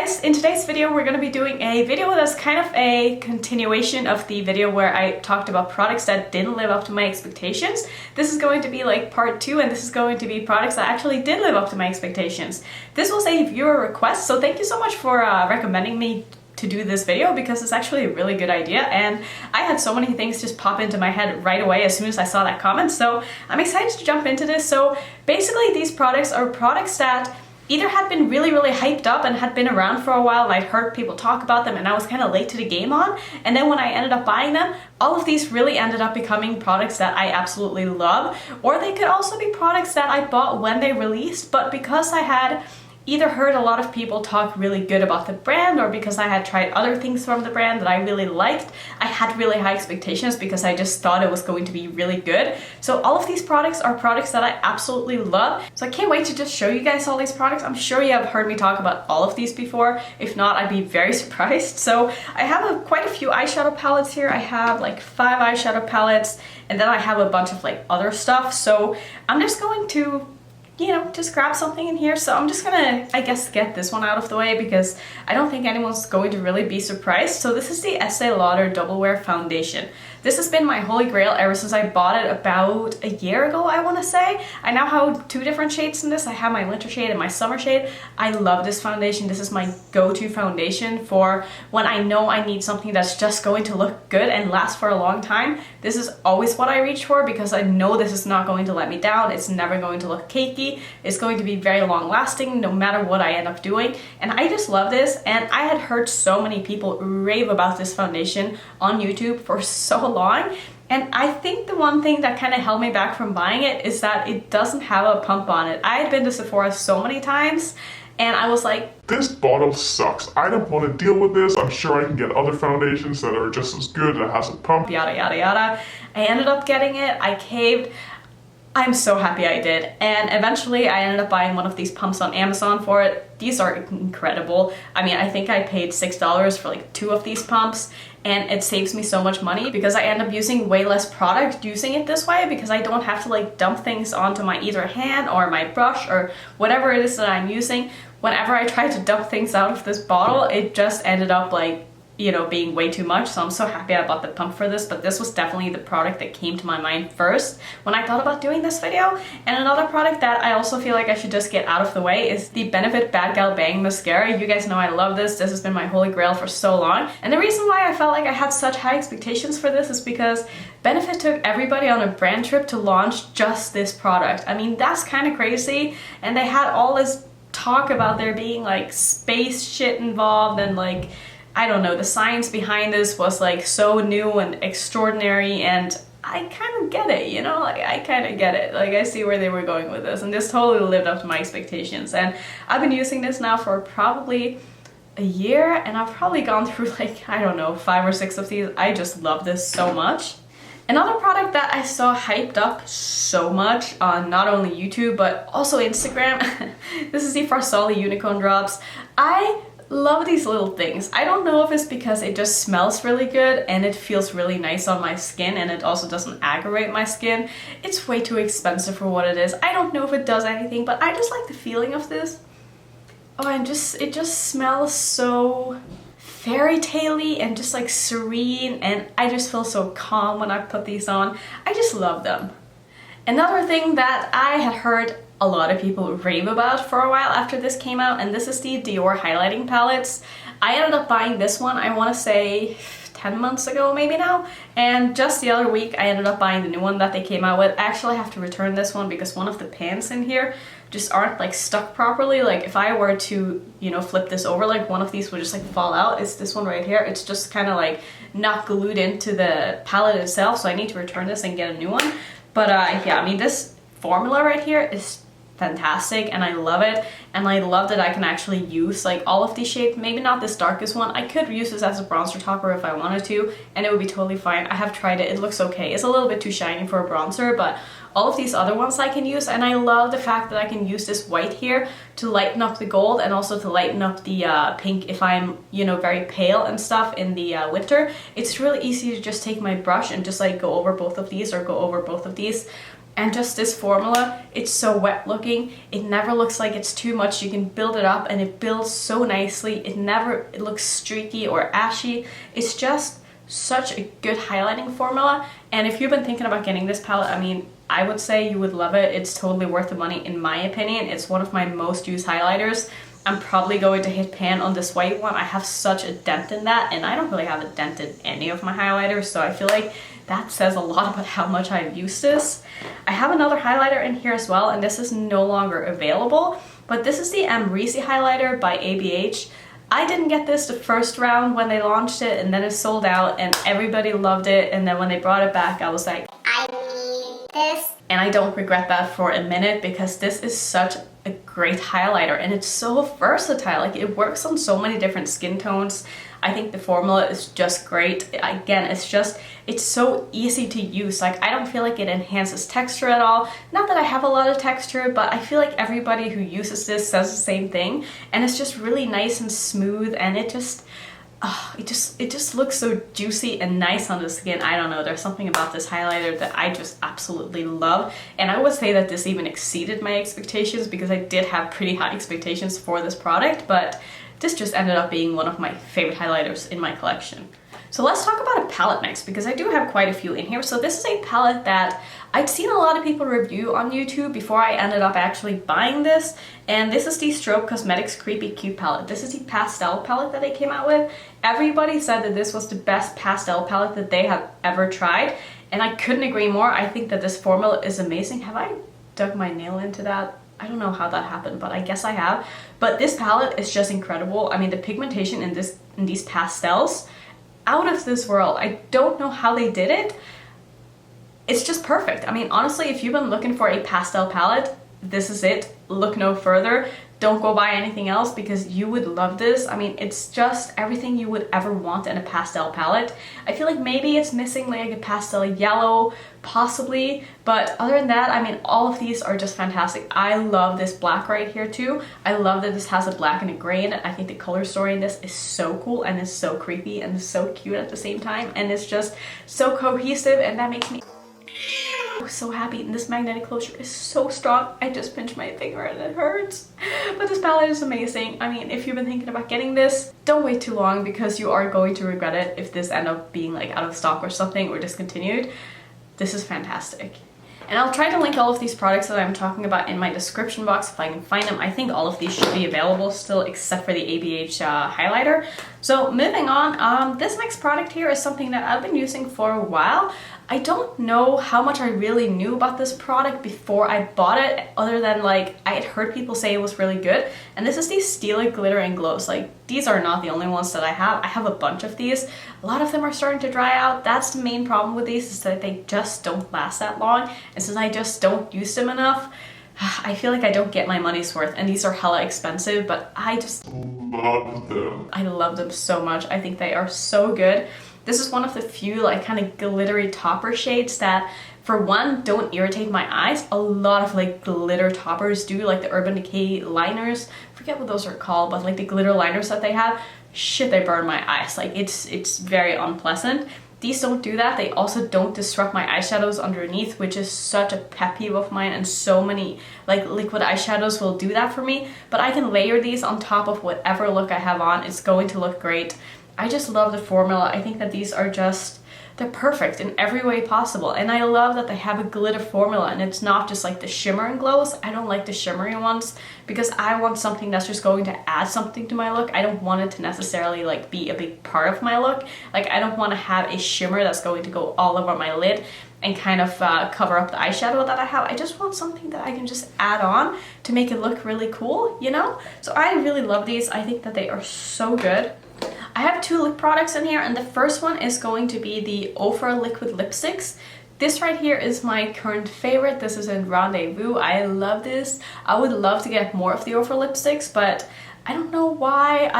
guys, in today's video we're going to be doing a video that's kind of a continuation of the video where I talked about products that didn't live up to my expectations. This is going to be like part 2, and this is going to be products that actually did live up to my expectations. This was a viewer request, so thank you so much for recommending me to do this video, because it's actually a really good idea, and I had so many things just pop into my head right away as soon as I saw that comment, so I'm excited to jump into this. So basically these products are products that either had been really hyped up and had been around for a while, and I'd heard people talk about them and I was kind of late to the game on, and then when I ended up buying them, all of these really ended up becoming products that I absolutely love. Or they could also be products that I bought when they released, but because I had either heard a lot of people talk really good about the brand, or because I had tried other things from the brand that I really liked, I had really high expectations because I just thought it was going to be really good. So all of these products are products that I absolutely love. So I can't wait to just show you guys all these products. I'm sure you have heard me talk about all of these before. If not, I'd be very surprised. So I have quite a few eyeshadow palettes here. I have like 5 eyeshadow palettes, and then I have a bunch of like other stuff. So I'm just going to just grab something in here. So I'm just gonna, I guess, get this one out of the way because I don't think anyone's going to really be surprised. So this is the Estee Lauder Double Wear Foundation. This has been my holy grail ever since I bought it about a year ago, I want to say. I now have 2 different shades in this. I have my winter shade and my summer shade. I love this foundation. This is my go-to foundation for when I know I need something that's just going to look good and last for a long time. This is always what I reach for because I know this is not going to let me down. It's never going to look cakey. It's going to be very long lasting no matter what I end up doing. And I just love this, and I had heard so many people rave about this foundation on YouTube for so long. And I think the one thing that kind of held me back from buying it is that it doesn't have a pump on it. I had been to Sephora so many times and I was like, this bottle sucks. I don't want to deal with this. I'm sure I can get other foundations that are just as good that has a pump. Yada yada yada. I ended up getting it. I caved. I'm so happy I did, and eventually I ended up buying one of these pumps on Amazon for it. These are incredible. I mean, I think I paid $6 for like 2 of these pumps, and it saves me so much money because I end up using way less product using it this way, because I don't have to like dump things onto my either hand or my brush or whatever it is that I'm using. Whenever I tried to dump things out of this bottle, it just ended up like, being way too much. So I'm so happy I bought the pump for this, but this was definitely the product that came to my mind first when I thought about doing this video. And another product that I also feel like I should just get out of the way is the Benefit Bad Gal Bang Mascara. You guys know I love this. This has been my holy grail for so long. And the reason why I felt like I had such high expectations for this is because Benefit took everybody on a brand trip to launch just this product. I mean, that's kind of crazy. And they had all this talk about there being like space shit involved, and like, I don't know, the science behind this was like so new and extraordinary, and I kind of get it, like I kind of get it. Like, I see where they were going with this, and this totally lived up to my expectations. And I've been using this now for probably a year, and I've probably gone through like, I don't know, 5 or 6 of these. I just love this so much. Another product that I saw hyped up so much on not only YouTube but also Instagram, this is the Farsali Unicorn Drops. I love these little things. I don't know if it's because it just smells really good and it feels really nice on my skin, and it also doesn't aggravate my skin. It's way too expensive for what it is. I don't know if it does anything, but I just like the feeling of this. Oh, and it just smells so fairy tale-y and just like serene, and I just feel so calm when I put these on. I just love them. Another thing that I had heard a lot of people rave about for a while after this came out, and this is the Dior highlighting palettes. I ended up buying this one, I want to say 10 months ago maybe now, and just the other week I ended up buying the new one that they came out with. I actually have to return this one because one of the pans in here just aren't like stuck properly. Like, if I were to flip this over, like one of these would just like fall out. It's this one right here. It's just kind of like not glued into the palette itself, so I need to return this and get a new one. But yeah, I mean, this formula right here is fantastic, and I love it, and I love that I can actually use like all of these shades. Maybe not this darkest one. I could use this as a bronzer topper if I wanted to, and it would be totally fine. I have tried it. It looks okay. It's a little bit too shiny for a bronzer, but all of these other ones I can use, and I love the fact that I can use this white here to lighten up the gold and also to lighten up the pink if I'm, very pale and stuff in the winter. It's really easy to just take my brush and just like go over both of these or go over both of these. And just this formula, it's so wet looking. It never looks like it's too much. You can build it up and it builds so nicely. It looks streaky or ashy. It's just such a good highlighting formula. And if you've been thinking about getting this palette, I mean, I would say you would love it. It's totally worth the money in my opinion. It's one of my most used highlighters. I'm probably going to hit pan on this white one. I have such a dent in that, and I don't really have a dent in any of my highlighters, so I feel like that says a lot about how much I've used this. I have another highlighter in here as well, and this is no longer available, but this is the Amrezy highlighter by ABH. I didn't get this the first round when they launched it, and then it sold out, and everybody loved it, and then when they brought it back, I was like, I need this. And I don't regret that for a minute, because this is such a great highlighter and it's so versatile. Like, it works on so many different skin tones. I think the formula is just great. Again, it's so easy to use. Like, I don't feel like it enhances texture at all. Not that I have a lot of texture, but I feel like everybody who uses this says the same thing. And it's just really nice and smooth, and it just looks so juicy and nice on the skin. I don't know, there's something about this highlighter that I just absolutely love. And I would say that this even exceeded my expectations, because I did have pretty high expectations for this product, but this just ended up being one of my favorite highlighters in my collection. So let's talk about a palette next, because I do have quite a few in here. So this is a palette that I'd seen a lot of people review on YouTube before I ended up actually buying this. And this is the Strobe Cosmetics Creepy Cute palette. This is the pastel palette that they came out with. Everybody said that this was the best pastel palette that they have ever tried. And I couldn't agree more. I think that this formula is amazing. Have I dug my nail into that? I don't know how that happened, but I guess I have. But this palette is just incredible. I mean, the pigmentation in these pastels, out of this world. I don't know how they did it. It's just perfect. I mean, honestly, if you've been looking for a pastel palette, this is it. Look no further. Don't go buy anything else, because you would love this. I mean, it's just everything you would ever want in a pastel palette. I feel like maybe it's missing like a pastel yellow, possibly, but other than that, I mean, all of these are just fantastic. I love this black right here too. I love that this has a black and a gray in it. I think the color story in this is so cool, and it's so creepy and so cute at the same time, and it's just so cohesive, and that makes me so happy. And this magnetic closure is so strong. I just pinched my finger and it hurts. But this palette is amazing. I mean, if you've been thinking about getting this, don't wait too long, because you are going to regret it if this ends up being like out of stock or something, or discontinued. This is fantastic. And I'll try to link all of these products that I'm talking about in my description box if I can find them. I think all of these should be available still, except for the ABH highlighter. So moving on, this next product here is something that I've been using for a while. I don't know how much I really knew about this product before I bought it, other than like I had heard people say it was really good. And this is the Stila Glitter and Glows. Like, these are not the only ones that I have. I have a bunch of these. A lot of them are starting to dry out. That's the main problem with these, is that they just don't last that long. And since I just don't use them enough, I feel like I don't get my money's worth. And these are hella expensive, but I just love them. I love them so much. I think they are so good. This is one of the few like kind of glittery topper shades that, for one, don't irritate my eyes. A lot of like glitter toppers do, like the Urban Decay liners. I forget what those are called, but like the glitter liners that they have, shit, they burn my eyes. Like, it's very unpleasant. These don't do that. They also don't disrupt my eyeshadows underneath, which is such a pet peeve of mine, and so many like liquid eyeshadows will do that for me. But I can layer these on top of whatever look I have on. It's going to look great. I just love the formula. I think that these are just, they're perfect in every way possible. And I love that they have a glitter formula, and it's not just like the shimmer and glows. I don't like the shimmery ones, because I want something that's just going to add something to my look. I don't want it to necessarily like be a big part of my look. Like, I don't want to have a shimmer that's going to go all over my lid and kind of cover up the eyeshadow that I have. I just want something that I can just add on to make it look really cool, you know? So I really love these. I think that they are so good. I have two lip products in here, and the first one is going to be the Ofra Liquid Lipsticks. This right here is my current favorite. This is in Rendezvous. I love this. I would love to get more of the Ofra lipsticks, but I don't know why.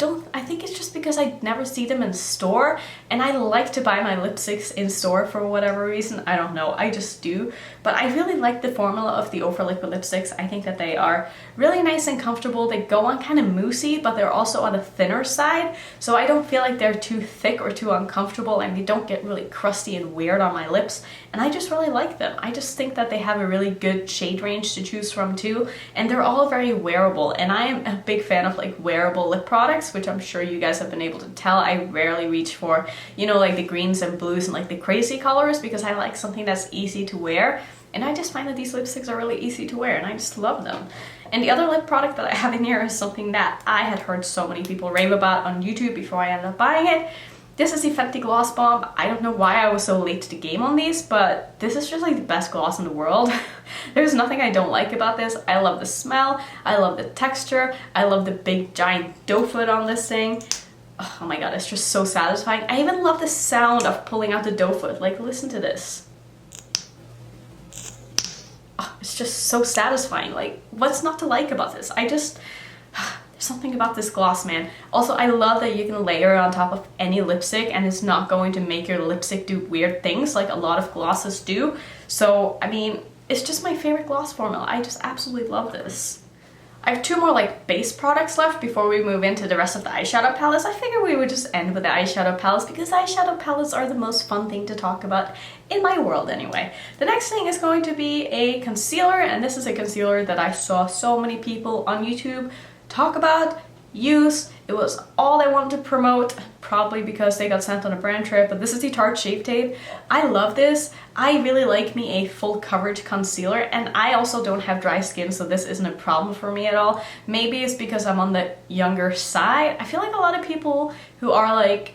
I think it's just because I never see them in store, and I like to buy my lipsticks in store for whatever reason. I don't know, I just do. But I really like the formula of the Over Liquid lipsticks. I think that they are really nice and comfortable. They go on kind of moussey, but they're also on the thinner side, so I don't feel like they're too thick or too uncomfortable, and they don't get really crusty and weird on my lips, and I just really like them. I just think that they have a really good shade range to choose from too, and they're all very wearable, and I am a big fan of like wearable lip products, which I'm sure you guys have been able to tell. I rarely reach for, you know, like the greens and blues and like the crazy colors, because I like something that's easy to wear. And I just find that these lipsticks are really easy to wear, and I just love them. And the other lip product that I have in here is something that I had heard so many people rave about on YouTube before I ended up buying it. This is the Fenty Gloss Bomb. I don't know why I was so late to the game on these, but this is just like the best gloss in the world. There's nothing I don't like about this. I love the smell, I love the texture, I love the big giant doe foot on this thing. Oh my god, it's just so satisfying. I even love the sound of pulling out the doe foot. Like, listen to this. Oh, it's just so satisfying. Like, what's not to like about this? There's something about this gloss, man. Also, I love that you can layer it on top of any lipstick, and it's not going to make your lipstick do weird things like a lot of glosses do. So, I mean, it's just my favorite gloss formula. I just absolutely love this. I have two more like base products left before we move into the rest of the eyeshadow palettes. I figured we would just end with the eyeshadow palettes because eyeshadow palettes are the most fun thing to talk about in my world anyway. The next thing is going to be a concealer, and this is a concealer that I saw so many people on YouTube talk about, use. It was all I wanted to promote, probably because they got sent on a brand trip, but this is the Tarte Shape Tape. I love this. I really like me a full coverage concealer, and I also don't have dry skin, so this isn't a problem for me at all. Maybe it's because I'm on the younger side. I feel like a lot of people who are like,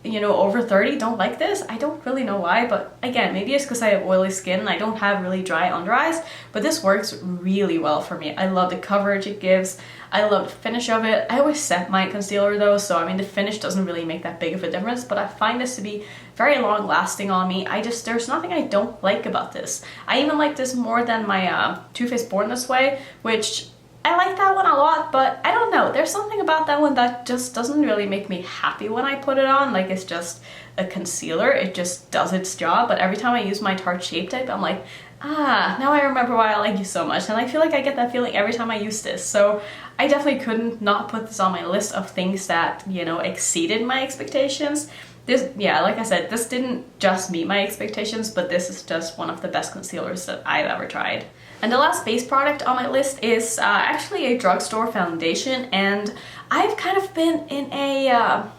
you know, over 30 don't like this. I don't really know why, but again, maybe it's because I have oily skin and I don't have really dry under eyes, but this works really well for me. I love the coverage it gives. I love the finish of it. I always set my concealer though, so I mean the finish doesn't really make that big of a difference, but I find this to be very long lasting on me. There's nothing I don't like about this. I even like this more than my Too Faced Born This Way, which I like that one a lot, but I don't know. There's something about that one that just doesn't really make me happy when I put it on. Like, it's just a concealer. It just does its job, but every time I use my Tarte Shape Tape, I'm like, now I remember why I like you so much. And I feel like I get that feeling every time I use this. So I definitely couldn't not put this on my list of things that, you know, exceeded my expectations. This, yeah, like I said, this didn't just meet my expectations, but this is just one of the best concealers that I've ever tried. And the last base product on my list is actually a drugstore foundation, and I've kind of been in a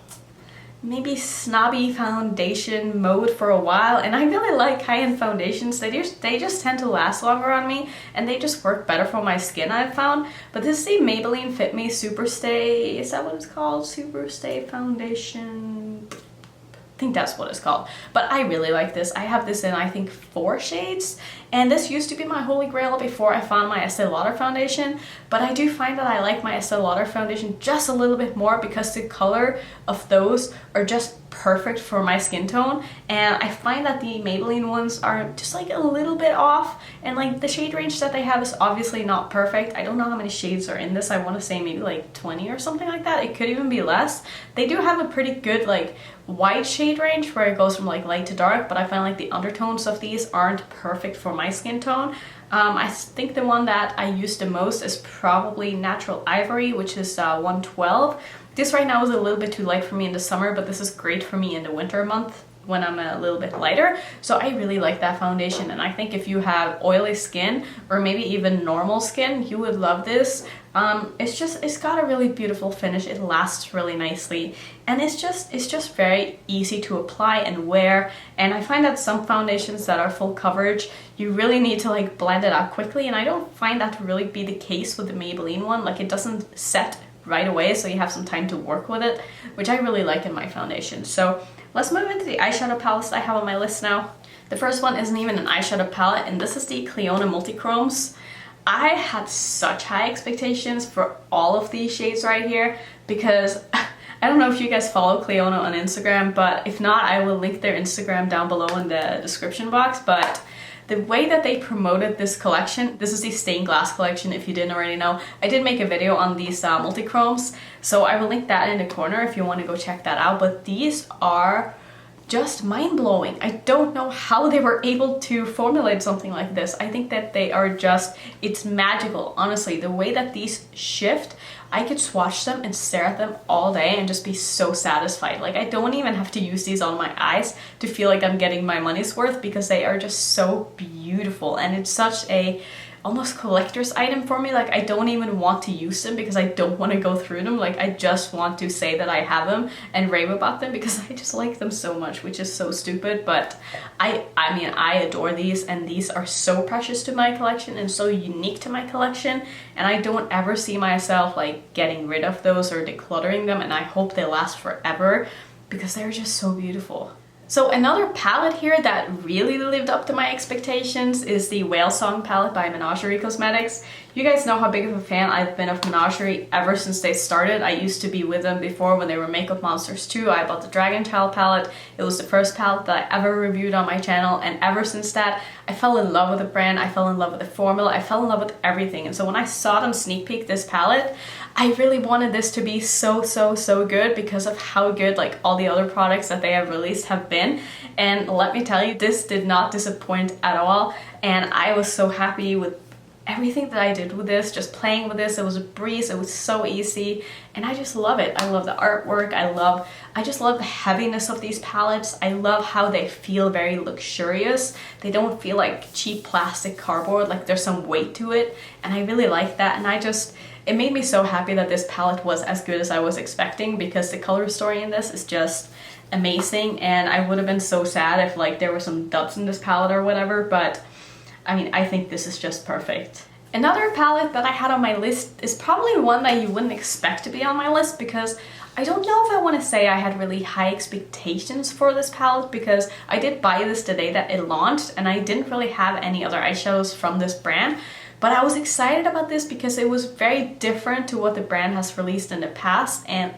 maybe snobby foundation mode for a while, and I really like high-end foundations. They just tend to last longer on me, and they just work better for my skin, I've found. But this is the Maybelline Fit Me Superstay, is that what it's called? Superstay Foundation? I think that's what it's called. But I really like this. I have this in, I think, 4 shades, and this used to be my holy grail before I found my Estee Lauder foundation, but I do find that I like my Estee Lauder foundation just a little bit more because the color of those are just perfect for my skin tone, and I find that the Maybelline ones are just like a little bit off, and like the shade range that they have is obviously not perfect. I don't know how many shades are in this. I want to say maybe like 20 or something like that. It could even be less. They do have a pretty good like wide shade range where it goes from like light to dark, but I find like the undertones of these aren't perfect for my skin tone. I think the one that I use the most is probably Natural Ivory, which is 112. This right now is a little bit too light for me in the summer, but this is great for me in the winter month when I'm a little bit lighter. So I really like that foundation, and I think if you have oily skin or maybe even normal skin, you would love this. It's got a really beautiful finish. It lasts really nicely, and it's just very easy to apply and wear. And I find that some foundations that are full coverage, you really need to like blend it out quickly, and I don't find that to really be the case with the Maybelline one. Like, it doesn't set right away, so you have some time to work with it, which I really like in my foundation. So let's move into the eyeshadow palettes I have on my list now. The first one isn't even an eyeshadow palette, and this is the Clionadh Multichromes. I had such high expectations for all of these shades right here because I don't know if you guys follow Clionadh on Instagram, but if not, I will link their Instagram down below in the description box. But the way that they promoted this collection, this is the stained glass collection if you didn't already know. I did make a video on these multi-chromes, so I will link that in the corner if you want to go check that out. But these are just mind-blowing. I don't know how they were able to formulate something like this. I think that they are just, it's magical, honestly. The way that these shift, I could swatch them and stare at them all day and just be so satisfied. Like, I don't even have to use these on my eyes to feel like I'm getting my money's worth, because they are just so beautiful. And it's such a almost collector's item for me. Like, I don't even want to use them because I don't want to go through them. Like, I just want to say that I have them and rave about them because I just like them so much, which is so stupid. But I mean, I adore these, and these are so precious to my collection and so unique to my collection, and I don't ever see myself like getting rid of those or decluttering them, and I hope they last forever because they're just so beautiful. So another palette here that really lived up to my expectations is the Whale Song palette by Menagerie Cosmetics. You guys know how big of a fan I've been of Menagerie ever since they started. I used to be with them before when they were Makeup Monsters too. I bought the Dragon Child palette. It was the first palette that I ever reviewed on my channel, and ever since that, I fell in love with the brand, I fell in love with the formula, I fell in love with everything. And so when I saw them sneak peek this palette, I really wanted this to be so good because of how good like all the other products that they have released have been. And let me tell you, this did not disappoint at all, and I was so happy with everything that I did with this, just playing with this. It was a breeze, it was so easy, and I just love it. I love the artwork, I just love the heaviness of these palettes. I love how they feel very luxurious. They don't feel like cheap plastic cardboard, like there's some weight to it, and I really like that. And it made me so happy that this palette was as good as I was expecting, because the color story in this is just amazing, and I would have been so sad if like there were some dubs in this palette or whatever, but I mean, I think this is just perfect. Another palette that I had on my list is probably one that you wouldn't expect to be on my list, because I don't know if I want to say I had really high expectations for this palette, because I did buy this the day that it launched and I didn't really have any other eyeshadows from this brand. But I was excited about this because it was very different to what the brand has released in the past, and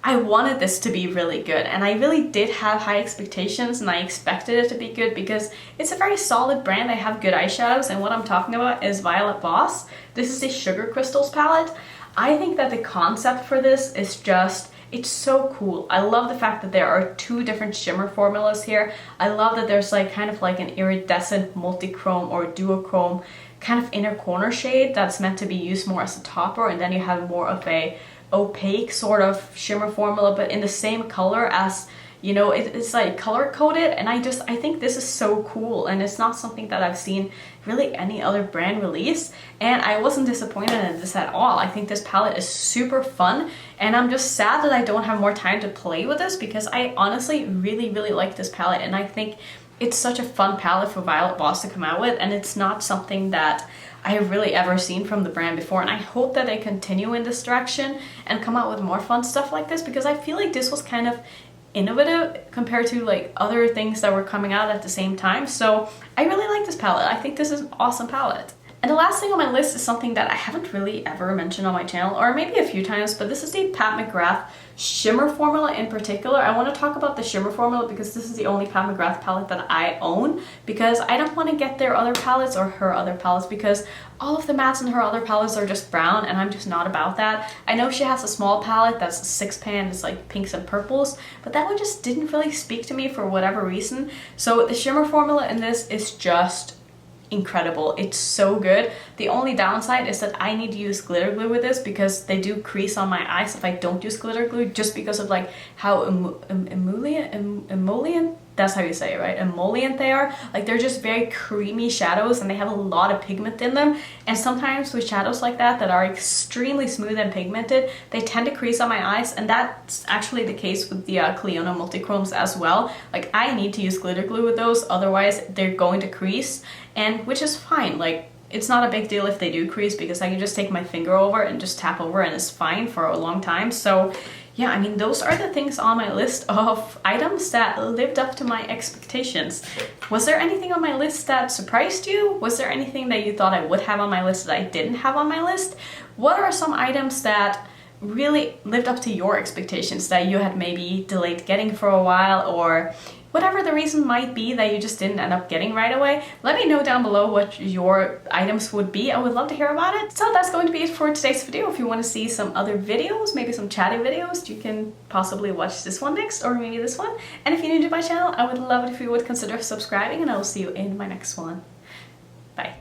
I wanted this to be really good, and I really did have high expectations, and I expected it to be good because it's a very solid brand. They have good eyeshadows, and what I'm talking about is Violet Voss. This is the Sugar Crystals palette. I think that the concept for this is just, it's so cool. I love the fact that there are two different shimmer formulas here. I love that there's like kind of like an iridescent multi-chrome or duochrome kind of inner corner shade that's meant to be used more as a topper, and then you have more of a opaque sort of shimmer formula, but in the same color as, you know, it's like color coded. And I think this is so cool, and it's not something that I've seen really any other brand release, and I wasn't disappointed in this at all. I think this palette is super fun, and I'm just sad that I don't have more time to play with this, because I honestly really like this palette, and I think it's such a fun palette for Violet Voss to come out with, and it's not something that I have really ever seen from the brand before, and I hope that they continue in this direction and come out with more fun stuff like this, because I feel like this was kind of innovative compared to like other things that were coming out at the same time. So I really like this palette. I think this is an awesome palette. And the last thing on my list is something that I haven't really ever mentioned on my channel, or maybe a few times, but this is the Pat McGrath shimmer formula in particular. I want to talk about the shimmer formula because this is the only Pat McGrath palette that I own, because I don't want to get their other palettes or her other palettes, because all of the mattes in her other palettes are just brown, and I'm just not about that. I know she has a small palette that's a 6-pan, it's like pinks and purples, but that one just didn't really speak to me for whatever reason. So the shimmer formula in this is just incredible. It's so good. The only downside is that I need to use glitter glue with this, because they do crease on my eyes if I don't use glitter glue, just because of like how emollient, that's how you say it, right? Emollient they are. Like, they're just very creamy shadows, and they have a lot of pigment in them. And sometimes with shadows like that are extremely smooth and pigmented, they tend to crease on my eyes, and that's actually the case with the Cliona Multichromes as well. Like, I need to use glitter glue with those, otherwise they're going to crease, and which is fine. Like, it's not a big deal if they do crease, because I can just take my finger over and just tap over, and it's fine for a long time. So yeah, I mean, those are the things on my list of items that lived up to my expectations. Was there anything on my list that surprised you? Was there anything that you thought I would have on my list that I didn't have on my list? What are some items that really lived up to your expectations that you had maybe delayed getting for a while, or whatever the reason might be that you just didn't end up getting right away, let me know down below what your items would be. I would love to hear about it. So that's going to be it for today's video. If you want to see some other videos, maybe some chatty videos, you can possibly watch this one next, or maybe this one. And if you're new to my channel, I would love it if you would consider subscribing, and I will see you in my next one. Bye.